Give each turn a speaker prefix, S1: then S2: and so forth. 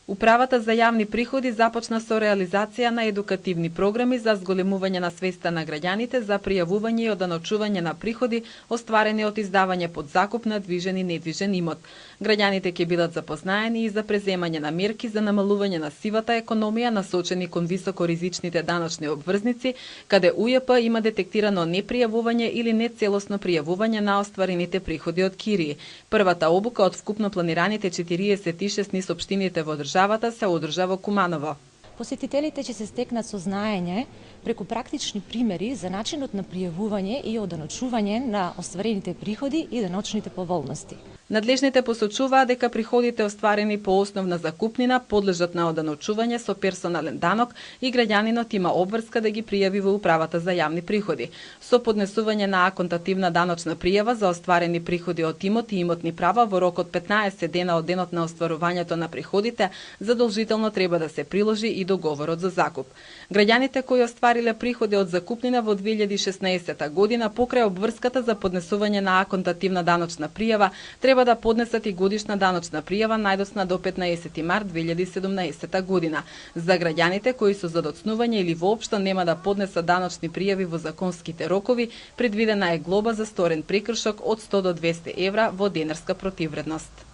S1: Управата за јавни приходи започна со реализација на едукативни програми за зголемување на свеста на граѓаните за пријавување и оданочување на приходи остварени од издавање под закуп на движен и недвижен имот. Граѓаните ќе бидат запознаени и за преземање на мерки за намалување на сивата економија насочени кон високоризичните даночни обврзници, каде УЈП има детектирано непријавување или нецелосно пријавување на остварените приходи од кирии. Првата обука од вкупно планираните 46 низ општините во државата се одржа во Куманово.
S2: Посетителите ќе се стекнат со знаење преку практични примери за начинот на пријавување и оданочување на остварените приходи и даночните поволности.
S1: Надлежните посочуваат дека приходите остварени по основна закупнина подлежат на оданочување со персонален данок и граѓанинот има обврска да ги пријави во Управата за јавни приходи. Со поднесување на аконтативна даночна пријава за остварени приходи од имот и имотни права во рок од 15 дена од денот на остварувањето на приходите, задолжително треба да се приложи и договорот за закуп. Граѓаните кои оствариле приходи од закупнина во 2016 година покрај обврската за поднесување на аконтативна даночна пријава треба да поднесат и годишна даночна пријава најдосна до 15 март 2017 година. За граѓаните кои со задоцнување или воопшто нема да поднесат даночни пријави во законските рокови, предвидена е глоба за сторен прекршок од 100 до 200 евра во денарска противвредност.